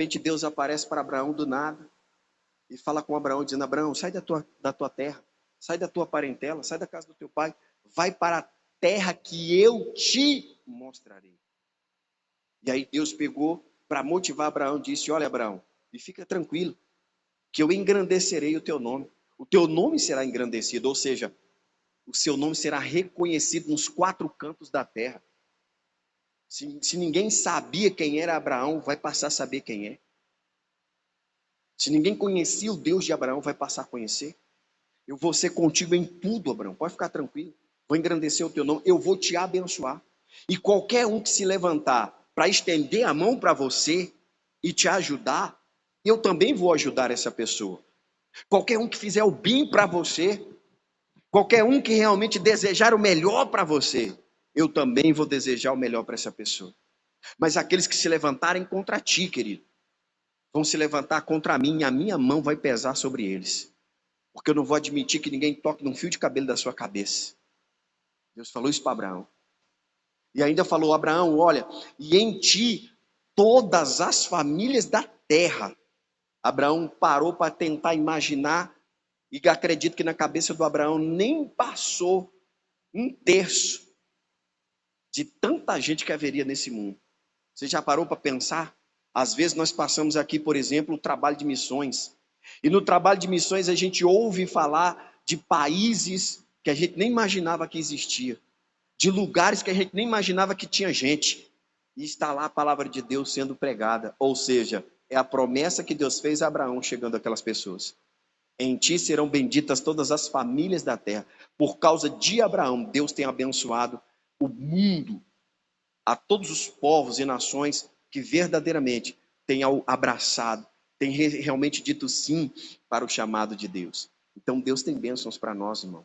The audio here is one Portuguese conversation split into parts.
repente Deus aparece para Abraão do nada e fala com Abraão, dizendo: Abraão, sai da tua terra, sai da tua parentela, sai da casa do teu pai, vai para a terra que eu te mostrarei. E aí Deus pegou para motivar Abraão, disse: olha, Abraão, e fica tranquilo, que eu engrandecerei o teu nome será engrandecido, ou seja, o seu nome será reconhecido nos 4 cantos da terra. Se ninguém sabia quem era Abraão, vai passar a saber quem é. Se ninguém conhecia o Deus de Abraão, vai passar a conhecer. Eu vou ser contigo em tudo, Abraão, pode ficar tranquilo. Vou engrandecer o teu nome, eu vou te abençoar. E qualquer um que se levantar para estender a mão para você e te ajudar, eu também vou ajudar essa pessoa. Qualquer um que fizer o bem para você, qualquer um que realmente desejar o melhor para você, eu também vou desejar o melhor para essa pessoa. Mas aqueles que se levantarem contra ti, querido, vão se levantar contra mim e a minha mão vai pesar sobre eles. Porque eu não vou admitir que ninguém toque num fio de cabelo da sua cabeça. Deus falou isso para Abraão. E ainda falou: Abraão, olha, e em ti todas as famílias da terra. Abraão parou para tentar imaginar, e acredito que na cabeça do Abraão nem passou 1/3 de tanta gente que haveria nesse mundo. Você já parou para pensar? Às vezes nós passamos aqui, por exemplo, o trabalho de missões. E no trabalho de missões a gente ouve falar de países que a gente nem imaginava que existia, de lugares que a gente nem imaginava que tinha gente. E está lá a palavra de Deus sendo pregada. Ou seja, é a promessa que Deus fez a Abraão chegando àquelas pessoas. Em ti serão benditas todas as famílias da terra. Por causa de Abraão, Deus tem abençoado o mundo, a todos os povos e nações que verdadeiramente têm abraçado, têm realmente dito sim para o chamado de Deus. Então Deus tem bênçãos para nós, irmão.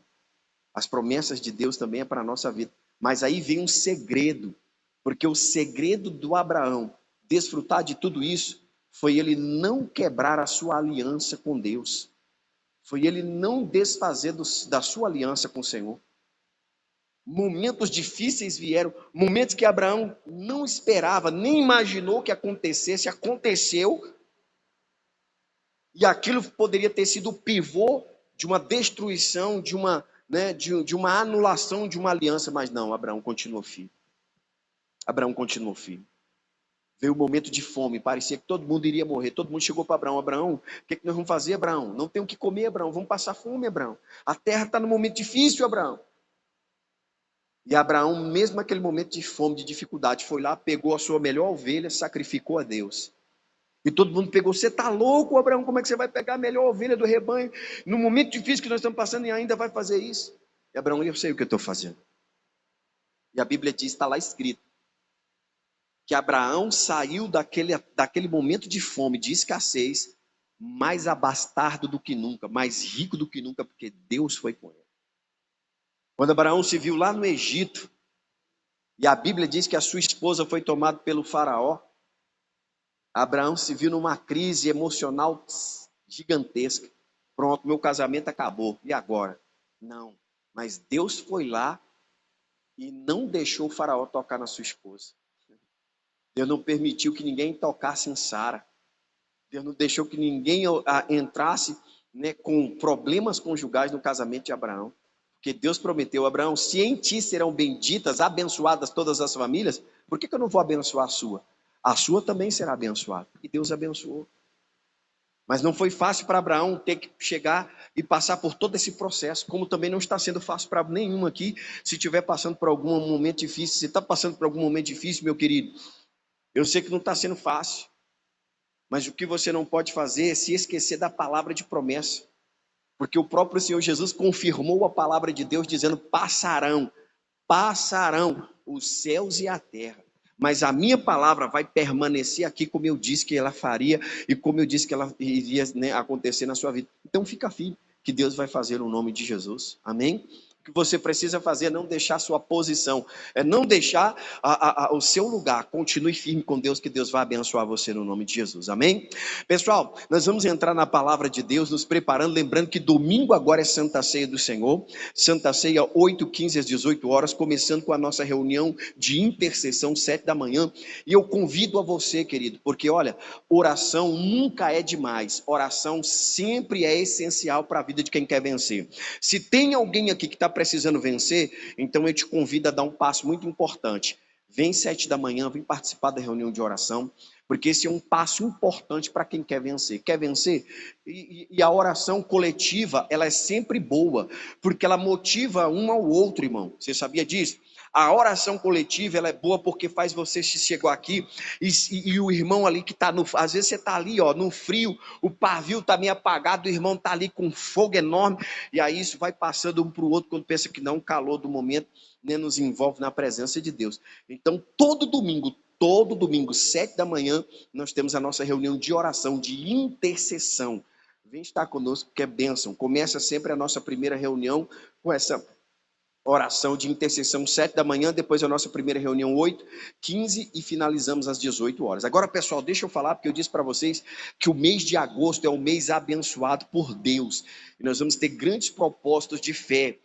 As promessas de Deus também é para a nossa vida. Mas aí vem um segredo, porque o segredo do Abraão desfrutar de tudo isso foi ele não quebrar a sua aliança com Deus. Foi ele não desfazer da sua aliança com o Senhor. Momentos difíceis vieram, momentos que Abraão não esperava, nem imaginou que acontecesse, aconteceu. E aquilo poderia ter sido o pivô de uma destruição, de uma anulação de uma aliança, mas não, Abraão continuou firme. Abraão continuou firme. Veio o momento de fome, parecia que todo mundo iria morrer. Todo mundo chegou para Abraão: Abraão, o que nós vamos fazer, Abraão? Não tem o que comer, Abraão, vamos passar fome, Abraão. A terra está num momento difícil, Abraão. E Abraão, mesmo naquele momento de fome, de dificuldade, foi lá, pegou a sua melhor ovelha, sacrificou a Deus. E todo mundo pegou: você está louco, Abraão? Como é que você vai pegar a melhor ovelha do rebanho no momento difícil que nós estamos passando e ainda vai fazer isso? E Abraão: eu sei o que eu estou fazendo. E a Bíblia diz, está lá escrito, que Abraão saiu daquele momento de fome, de escassez, mais abastardo do que nunca, mais rico do que nunca, porque Deus foi com ele. Quando Abraão se viu lá no Egito, e a Bíblia diz que a sua esposa foi tomada pelo faraó, Abraão se viu numa crise emocional gigantesca. Pronto, meu casamento acabou, e agora? Não, mas Deus foi lá e não deixou o faraó tocar na sua esposa. Deus não permitiu que ninguém tocasse em Sara. Deus não deixou que ninguém entrasse, com problemas conjugais no casamento de Abraão. Porque Deus prometeu a Abraão: se em ti serão benditas, abençoadas todas as famílias, por que eu não vou abençoar a sua? A sua também será abençoada. E Deus abençoou. Mas não foi fácil para Abraão ter que chegar e passar por todo esse processo, como também não está sendo fácil para nenhum aqui. Se estiver passando por algum momento difícil, se está passando por algum momento difícil, meu querido, eu sei que não está sendo fácil. Mas o que você não pode fazer é se esquecer da palavra de promessa. Porque o próprio Senhor Jesus confirmou a palavra de Deus dizendo: passarão os céus e a terra, mas a minha palavra vai permanecer aqui, como eu disse que ela faria e como eu disse que ela iria acontecer na sua vida. Então fica firme, que Deus vai fazer no nome de Jesus. Amém? O que você precisa fazer é não deixar a sua posição, é não deixar o seu lugar. Continue firme com Deus, que Deus vai abençoar você no nome de Jesus, amém? Pessoal, nós vamos entrar na palavra de Deus, nos preparando, lembrando que domingo agora é Santa Ceia do Senhor, Santa Ceia 8h15 às 18 horas, começando com a nossa reunião de intercessão 7 da manhã, e eu convido a você, querido, porque olha, oração nunca é demais, oração sempre é essencial para a vida de quem quer vencer. Se tem alguém aqui que está precisando vencer, então eu te convido a dar um passo muito importante. Vem 7 da manhã, vem participar da reunião de oração, porque esse é um passo importante para quem quer vencer. Quer vencer? E a oração coletiva, ela é sempre boa, porque ela motiva um ao outro, irmão. Você sabia disso? A oração coletiva, ela é boa porque faz você chegar aqui e o irmão ali que está às vezes você está ali, ó, no frio, o pavio está meio apagado, o irmão está ali com fogo enorme, e aí isso vai passando um para o outro, quando pensa que não, o calor do momento, né, nos envolve na presença de Deus. Então, todo domingo, 7 da manhã, nós temos a nossa reunião de oração, de intercessão. Vem estar conosco, que é bênção. Começa sempre a nossa primeira reunião com essa oração de intercessão 7 da manhã, depois a nossa primeira reunião 8h15 e finalizamos às 18 horas. Agora, pessoal, deixa eu falar, porque eu disse para vocês que o mês de agosto é um mês abençoado por Deus. E nós vamos ter grandes propósitos de fé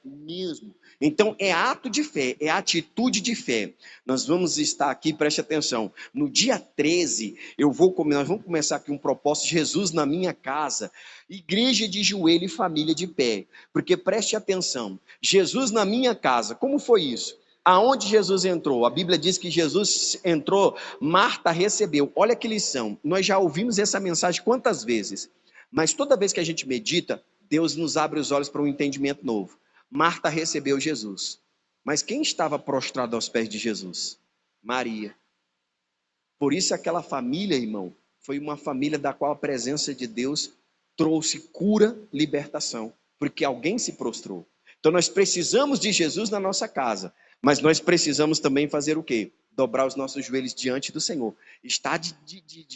mesmo. Então é ato de fé, é atitude de fé. Nós vamos estar aqui, preste atenção, no dia 13, nós vamos começar aqui um propósito, Jesus na minha casa, igreja de joelho e família de pé, porque preste atenção, Jesus na minha casa, como foi isso? Aonde Jesus entrou? A Bíblia diz que Jesus entrou, Marta recebeu. Olha que lição, nós já ouvimos essa mensagem quantas vezes, mas toda vez que a gente medita, Deus nos abre os olhos para um entendimento novo. Marta recebeu Jesus, mas quem estava prostrado aos pés de Jesus? Maria. Por isso aquela família, irmão, foi uma família da qual a presença de Deus trouxe cura, libertação, porque alguém se prostrou. Então nós precisamos de Jesus na nossa casa, mas nós precisamos também fazer o quê? Dobrar os nossos joelhos diante do Senhor, estar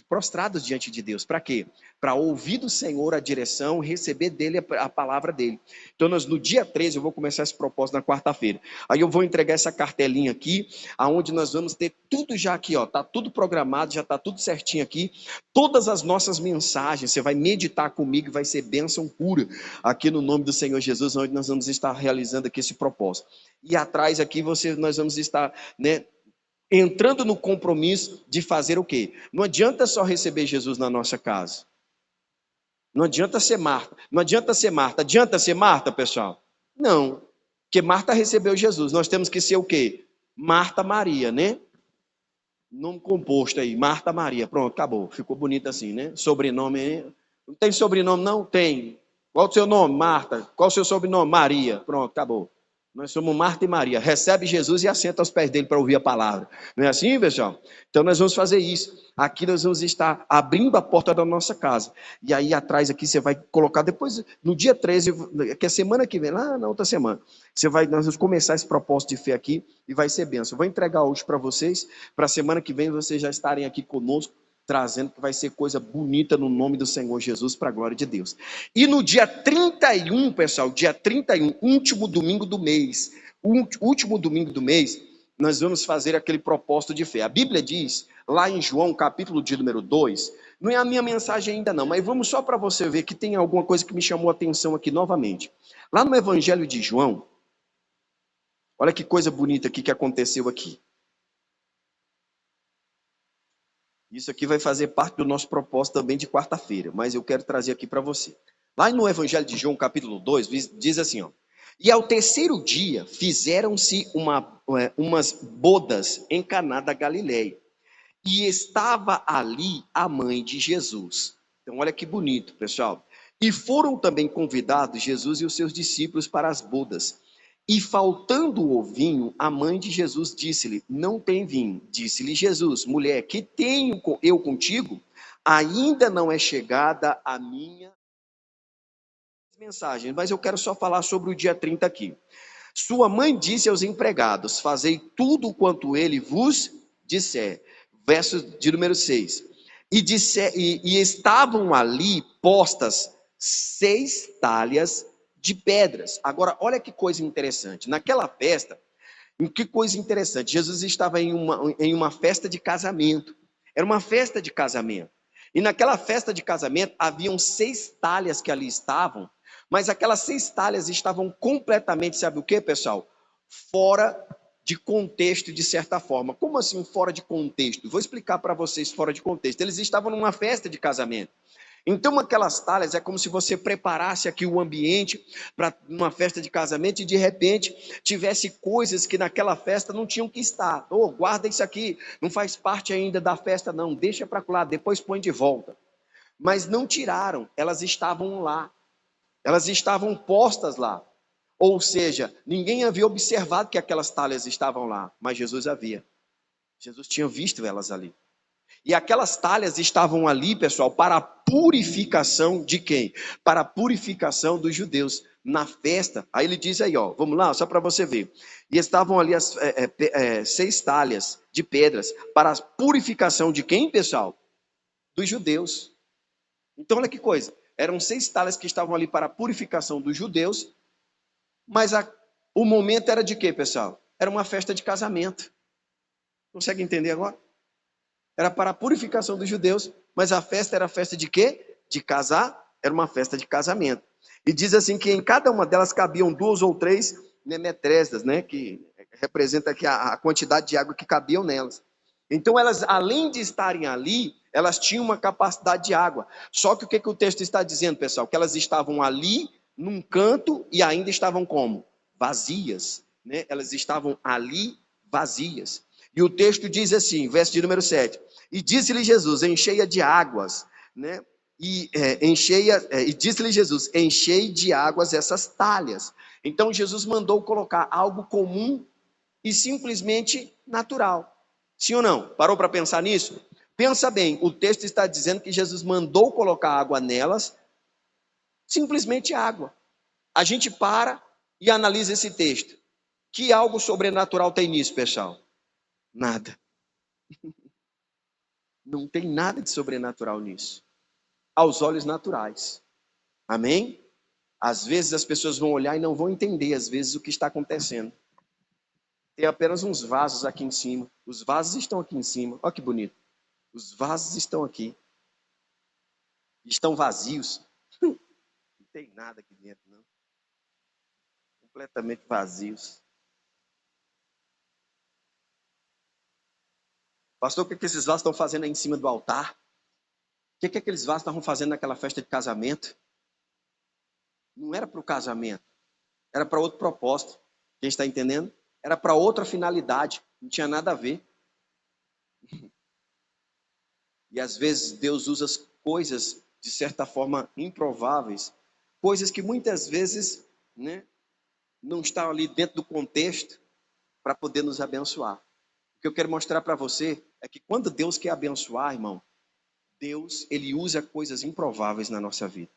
prostrados diante de Deus. Para quê? Para ouvir do Senhor a direção, receber dele a palavra dele. Então no dia 13 eu vou começar esse propósito na quarta-feira. Aí eu vou entregar essa cartelinha aqui, aonde nós vamos ter tudo já aqui, ó, tá tudo programado, já tá tudo certinho aqui. Todas as nossas mensagens, você vai meditar comigo e vai ser bênção pura aqui no nome do Senhor Jesus, onde nós vamos estar realizando aqui esse propósito. E atrás aqui nós vamos estar, né, entrando no compromisso de fazer o quê? Não adianta só receber Jesus na nossa casa. Não adianta ser Marta. Adianta ser Marta, pessoal? Não. Porque Marta recebeu Jesus. Nós temos que ser o quê? Marta Maria, né? Nome composto aí, Marta Maria. Pronto, acabou. Ficou bonito assim, né? Sobrenome. Não tem sobrenome, não? Tem. Qual o seu nome? Marta. Qual o seu sobrenome? Maria. Pronto, acabou. Nós somos Marta e Maria. Recebe Jesus e assenta aos pés dele para ouvir a palavra. Não é assim, pessoal? Então nós vamos fazer isso. Aqui nós vamos estar abrindo a porta da nossa casa. E aí atrás aqui você vai colocar depois, no dia 13, que é semana que vem, lá na outra semana, nós vamos começar esse propósito de fé aqui e vai ser bênção. Eu vou entregar hoje para vocês, para a semana que vem vocês já estarem aqui conosco, trazendo que vai ser coisa bonita no nome do Senhor Jesus, para a glória de Deus. E no dia 31, pessoal, dia 31, último domingo do mês, nós vamos fazer aquele propósito de fé. A Bíblia diz, lá em João, capítulo de número 2, não é a minha mensagem ainda não, mas vamos só para você ver que tem alguma coisa que me chamou a atenção aqui novamente. Lá no Evangelho de João, olha que coisa bonita aqui que aconteceu aqui. Isso aqui vai fazer parte do nosso propósito também de quarta-feira, mas eu quero trazer aqui para você. Lá no Evangelho de João, capítulo 2, diz assim, ó. E ao terceiro dia fizeram-se umas bodas em Caná da Galileia. E estava ali a mãe de Jesus. Então olha que bonito, pessoal. E foram também convidados Jesus e os seus discípulos para as bodas. E faltando o vinho, a mãe de Jesus disse-lhe, não tem vinho. Disse-lhe Jesus, mulher, que tenho eu contigo? Ainda não é chegada a minha mensagem, mas eu quero só falar sobre o dia 30 aqui. Sua mãe disse aos empregados, fazei tudo quanto ele vos disser. Verso de número 6. E estavam ali postas 6 talhas de pedras. Agora, olha que coisa interessante. Naquela festa, que coisa interessante. Jesus estava em uma festa de casamento. Era uma festa de casamento. E naquela festa de casamento, haviam 6 talhas que ali estavam, mas aquelas 6 talhas estavam completamente, sabe o que, pessoal? Fora de contexto, de certa forma. Como assim fora de contexto? Vou explicar para vocês fora de contexto. Eles estavam numa festa de casamento. Então, aquelas talhas é como se você preparasse aqui o ambiente para uma festa de casamento e de repente tivesse coisas que naquela festa não tinham que estar. Guarda isso aqui, não faz parte ainda da festa, não, deixa para lá, depois põe de volta. Mas não tiraram, elas estavam lá, elas estavam postas lá. Ou seja, ninguém havia observado que aquelas talhas estavam lá, mas Jesus havia. Jesus tinha visto elas ali. E aquelas talhas estavam ali, pessoal, para a purificação de quem? Para a purificação dos judeus. Na festa, aí ele diz aí, ó, vamos lá, só para você ver. E estavam ali as 6 talhas de pedras para a purificação de quem, pessoal? Dos judeus. Então, olha que coisa. Eram 6 talhas que estavam ali para a purificação dos judeus, mas o momento era de quê, pessoal? Era uma festa de casamento. Consegue entender agora? Era para a purificação dos judeus, mas a festa era a festa de quê? De casar, era uma festa de casamento. E diz assim que em cada uma delas cabiam 2 ou 3 metresdas, né? Que representa aqui a quantidade de água que cabiam nelas. Então elas, além de estarem ali, elas tinham uma capacidade de água. Só que o que o texto está dizendo, pessoal? Que elas estavam ali, num canto, e ainda estavam como? Vazias, né? Elas estavam ali vazias. E o texto diz assim, verso de número 7. E disse-lhe Jesus, encheia de águas, né? E disse-lhe Jesus, enchei de águas essas talhas. Então Jesus mandou colocar algo comum e simplesmente natural. Sim ou não? Parou para pensar nisso? Pensa bem, o texto está dizendo que Jesus mandou colocar água nelas, simplesmente água. A gente para e analisa esse texto. Que algo sobrenatural tem nisso, pessoal? Nada. Não tem nada de sobrenatural nisso. Aos olhos naturais. Amém? Às vezes as pessoas vão olhar e não vão entender, às vezes, o que está acontecendo. Tem apenas uns vasos aqui em cima. Os vasos estão aqui em cima. Olha que bonito. Os vasos estão aqui. Estão vazios. Não tem nada aqui dentro, não. Completamente vazios. Pastor, o que esses vasos estão fazendo aí em cima do altar? O que aqueles vasos estavam fazendo naquela festa de casamento? Não era para o casamento. Era para outro propósito. Quem está entendendo? Era para outra finalidade. Não tinha nada a ver. E às vezes Deus usa as coisas, de certa forma, improváveis. Coisas que muitas vezes, né, não estão ali dentro do contexto para poder nos abençoar. O que eu quero mostrar para você é que quando Deus quer abençoar, irmão, Deus, ele usa coisas improváveis na nossa vida.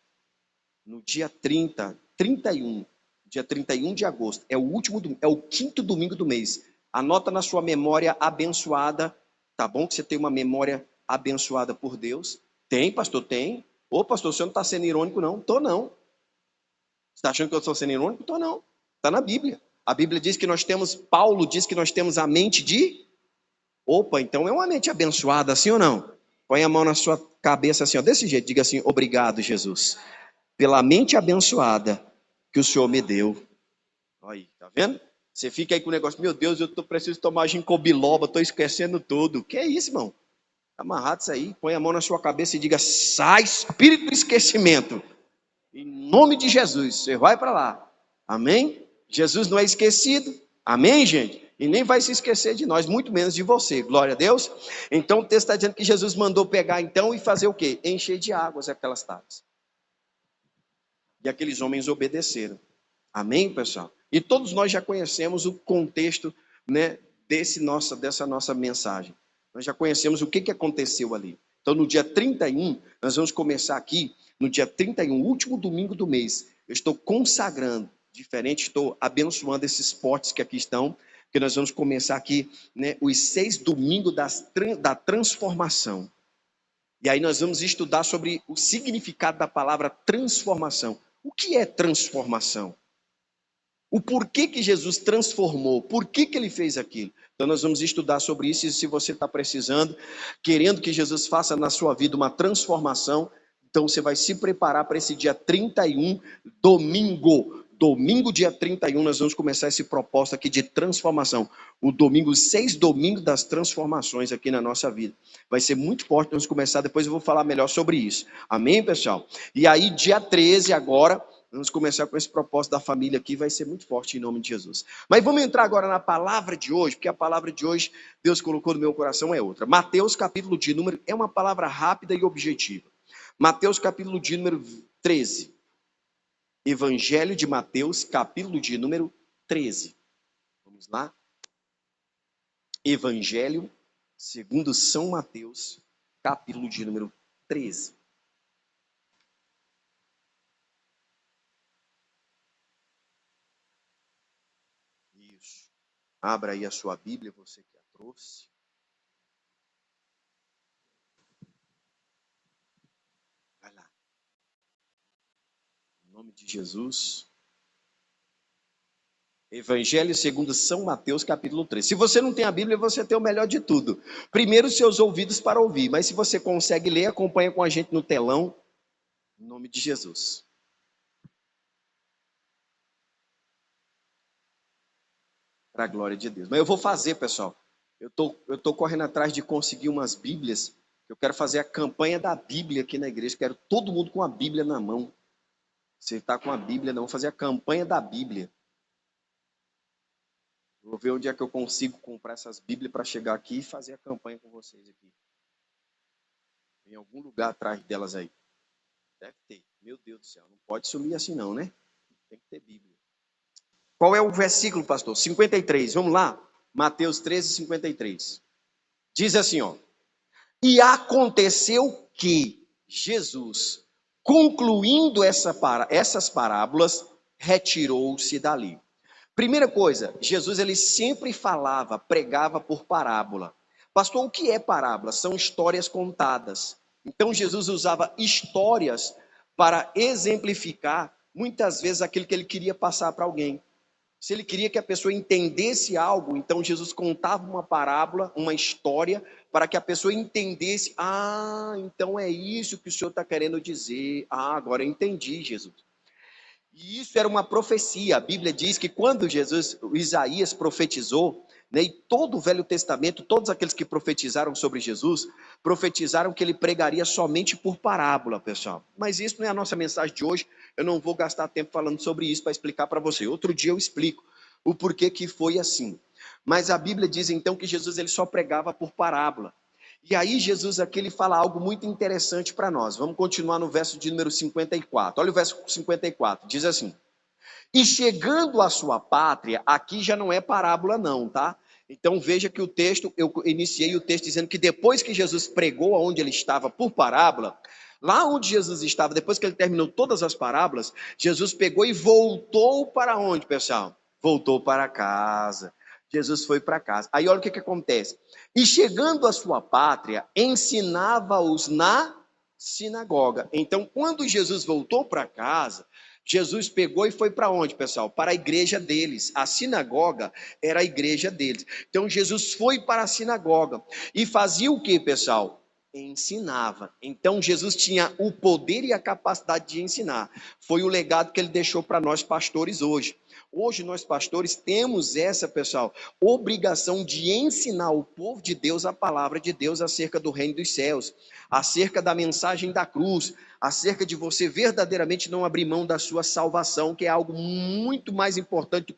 No dia 31, dia 31 de agosto, é o quinto domingo do mês. Anota na sua memória abençoada, tá bom? Que você tem uma memória abençoada por Deus. Tem, pastor? Tem. Ô, pastor, o senhor não está sendo irônico, não? Estou, não. Você está achando que eu estou sendo irônico? Estou, não. Está na Bíblia. A Bíblia diz que Paulo diz que nós temos a mente de... Opa, então é uma mente abençoada, assim ou não? Põe a mão na sua cabeça assim, ó, desse jeito, diga assim, obrigado, Jesus, pela mente abençoada que o Senhor me deu. Olha aí, tá vendo? Você fica aí com o negócio, meu Deus, eu preciso tomar ginkgo biloba, estou esquecendo tudo. Que é isso, irmão? Tá amarrado isso aí, põe a mão na sua cabeça e diga, sai espírito do esquecimento. Em nome de Jesus, você vai para lá. Amém? Jesus não é esquecido. Amém, gente? E nem vai se esquecer de nós, muito menos de você. Glória a Deus. Então o texto está dizendo que Jesus mandou pegar então e fazer o quê? Encher de águas aquelas tábuas. E aqueles homens obedeceram. Amém, pessoal? E todos nós já conhecemos o contexto, né, dessa nossa mensagem. Nós já conhecemos o que aconteceu ali. Então, no dia 31, nós vamos começar aqui, no dia 31, último domingo do mês. Eu estou consagrando, estou abençoando esses potes que aqui estão, porque nós vamos começar aqui, né, os 6 domingos da transformação. E aí nós vamos estudar sobre o significado da palavra transformação. O que é transformação? O porquê que Jesus transformou? Por que ele fez aquilo? Então nós vamos estudar sobre isso, e se você está precisando, querendo que Jesus faça na sua vida uma transformação, então você vai se preparar para esse dia 31, domingo. Domingo, dia 31, nós vamos começar esse propósito aqui de transformação. O domingo, 6 domingos das transformações aqui na nossa vida. Vai ser muito forte, vamos começar, depois eu vou falar melhor sobre isso. Amém, pessoal? E aí, dia 13 agora, vamos começar com esse propósito da família aqui, vai ser muito forte em nome de Jesus. Mas vamos entrar agora na palavra de hoje, porque a palavra de hoje, Deus colocou no meu coração, é outra. Mateus, capítulo de número, é uma palavra rápida e objetiva. Mateus, capítulo de número 13. Evangelho de Mateus, capítulo de número 13. Vamos lá? Evangelho, segundo São Mateus, capítulo de número 13. Isso. Abra aí a sua Bíblia, você que a trouxe. Vai lá. Em nome de Jesus. Evangelho segundo São Mateus, capítulo 13. Se você não tem a Bíblia, você tem o melhor de tudo. Primeiro, os seus ouvidos para ouvir. Mas se você consegue ler, acompanha com a gente no telão. Em nome de Jesus. Para a glória de Deus. Mas eu vou fazer, pessoal. Eu tô correndo atrás de conseguir umas Bíblias. Eu quero fazer a campanha da Bíblia aqui na igreja. Quero todo mundo com a Bíblia na mão. Você está com a Bíblia, não. Vou fazer a campanha da Bíblia. Vou ver onde é que eu consigo comprar essas Bíblias para chegar aqui e fazer a campanha com vocês aqui. Em algum lugar atrás delas aí. Deve ter. Meu Deus do céu. Não pode sumir assim não, né? Tem que ter Bíblia. Qual é o versículo, pastor? 53. Vamos lá? Mateus 13, 53. Diz assim, ó. E aconteceu que Jesus, concluindo essas parábolas, retirou-se dali. Primeira coisa, Jesus ele sempre falava, pregava por parábola. Pastor, o que é parábola? São histórias contadas. Então Jesus usava histórias para exemplificar muitas vezes aquilo que ele queria passar para alguém. Se ele queria que a pessoa entendesse algo, então Jesus contava uma parábola, uma história, para que a pessoa entendesse. Ah, então é isso que o Senhor está querendo dizer. Ah, agora eu entendi, Jesus. E isso era uma profecia. A Bíblia diz que quando Isaías profetizou, né, e todo o Velho Testamento, todos aqueles que profetizaram sobre Jesus, profetizaram que ele pregaria somente por parábola, pessoal. Mas isso não é a nossa mensagem de hoje. Eu não vou gastar tempo falando sobre isso para explicar para você. Outro dia eu explico o porquê que foi assim. Mas a Bíblia diz então que Jesus ele só pregava por parábola. E aí Jesus aqui ele fala algo muito interessante para nós. Vamos continuar no verso de número 54. Olha o verso 54, diz assim: E chegando à sua pátria, aqui já não é parábola não, tá? Então veja que o texto, eu iniciei o texto dizendo que depois que Jesus pregou aonde ele estava por parábola, lá onde Jesus estava, depois que ele terminou todas as parábolas, Jesus pegou e voltou para onde, pessoal? Voltou para casa. Jesus foi para casa. Aí olha o que acontece. E chegando à sua pátria, ensinava-os na sinagoga. Então, quando Jesus voltou para casa, Jesus pegou e foi para onde, pessoal? Para a igreja deles. A sinagoga era a igreja deles. Então, Jesus foi para a sinagoga e fazia o que, pessoal? Ensinava. Então, Jesus tinha o poder e a capacidade de ensinar. Foi o legado que ele deixou para nós pastores hoje. Hoje nós pastores temos essa, pessoal, obrigação de ensinar o povo de Deus a palavra de Deus acerca do reino dos céus, acerca da mensagem da cruz, acerca de você verdadeiramente não abrir mão da sua salvação, que é algo muito mais importante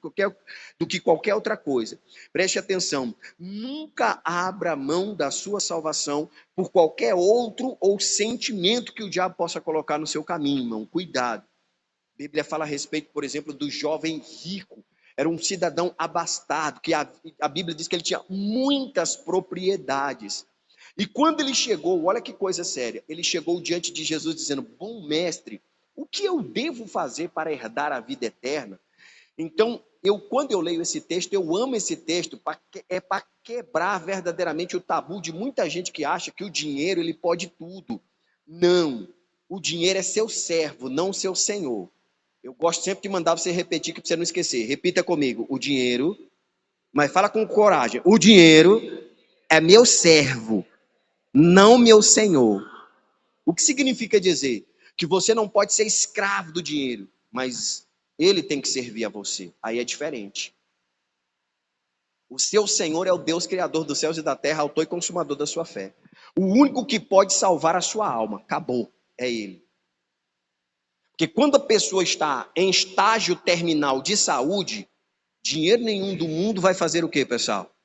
do que qualquer outra coisa. Preste atenção, nunca abra mão da sua salvação por qualquer outro ou sentimento que o diabo possa colocar no seu caminho, irmão. Cuidado. A Bíblia fala a respeito, por exemplo, do jovem rico. Era um cidadão abastado, que a Bíblia diz que ele tinha muitas propriedades. E quando ele chegou, olha que coisa séria, ele chegou diante de Jesus dizendo: Bom mestre, o que eu devo fazer para herdar a vida eterna? Então, quando eu leio esse texto, eu amo esse texto, é para quebrar verdadeiramente o tabu de muita gente que acha que o dinheiro ele pode tudo. Não, o dinheiro é seu servo, não seu senhor. Eu gosto sempre de mandar você repetir, que para você não esquecer. Repita comigo. O dinheiro, mas fala com coragem. O dinheiro é meu servo, não meu senhor. O que significa dizer? Que você não pode ser escravo do dinheiro, mas ele tem que servir a você. Aí é diferente. O seu Senhor é o Deus criador dos céus e da terra, autor e consumador da sua fé. O único que pode salvar a sua alma, acabou, é ele. Porque quando a pessoa está em estágio terminal de saúde, dinheiro nenhum do mundo vai fazer o quê, pessoal?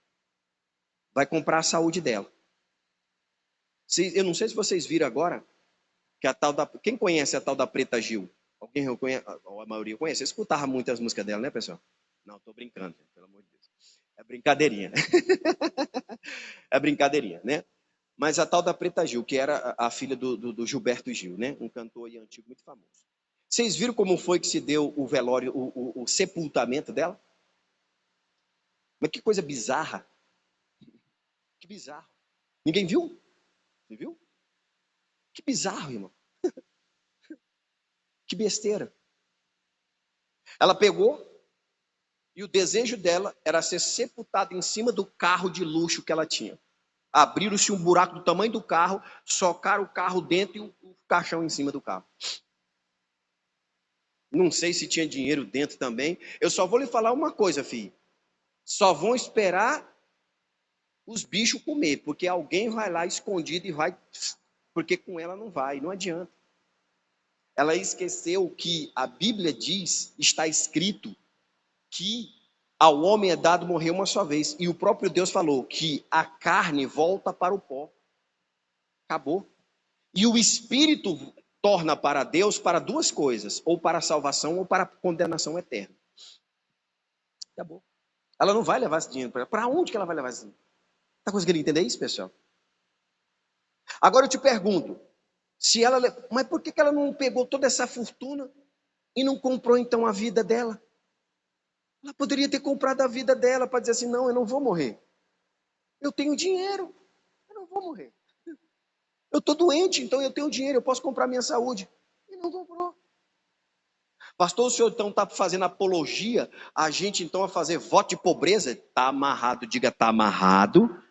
Vai comprar a saúde dela. Eu não sei se vocês viram agora, que a tal da... Quem conhece a tal da Preta Gil? Alguém reconhece? A maioria conhece. Eu escutava muito as músicas dela, né, pessoal? Não, estou brincando, pelo amor de Deus. É brincadeirinha, né? É brincadeirinha, né? Mas a tal da Preta Gil, que era a filha do Gilberto Gil, né? Um cantor aí antigo muito famoso. Vocês viram como foi que se deu o velório, o sepultamento dela? Mas que coisa bizarra. Que bizarro. Ninguém viu? Você viu? Que bizarro, irmão. Que besteira. Ela pegou e o desejo dela era ser sepultada em cima do carro de luxo que ela tinha. Abriram-se um buraco do tamanho do carro, socaram o carro dentro e o caixão em cima do carro. Não sei se tinha dinheiro dentro também. Eu só vou lhe falar uma coisa, filho. Só vão esperar os bichos comer, porque alguém vai lá escondido e vai... Porque com ela não vai, não adianta. Ela esqueceu que a Bíblia diz, está escrito, que ao homem é dado morrer uma só vez. E o próprio Deus falou que a carne volta para o pó. Acabou. E o espírito torna para Deus para duas coisas, ou para a salvação ou para a condenação eterna. Acabou. Ela não vai levar esse dinheiro para ela. Para onde que ela vai levar esse dinheiro? Está conseguindo entender isso, pessoal? Agora eu te pergunto, se ela, mas por que ela não pegou toda essa fortuna e não comprou então a vida dela? Ela poderia ter comprado a vida dela para dizer assim, não, eu não vou morrer. Eu tenho dinheiro, eu não vou morrer. Eu estou doente, então eu tenho dinheiro, eu posso comprar minha saúde. E não comprou. Pastor, o senhor então está fazendo apologia a gente então a fazer voto de pobreza? Está amarrado, diga, está amarrado?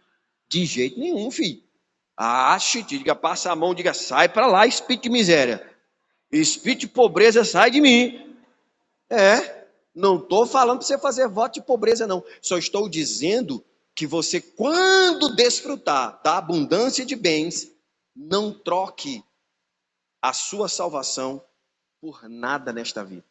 De jeito nenhum, filho. Ache, diga, passa a mão, diga, sai para lá, espírito de miséria. Espírito de pobreza, sai de mim. Não estou falando para você fazer voto de pobreza, não. Só estou dizendo que você, quando desfrutar da abundância de bens, não troque a sua salvação por nada nesta vida.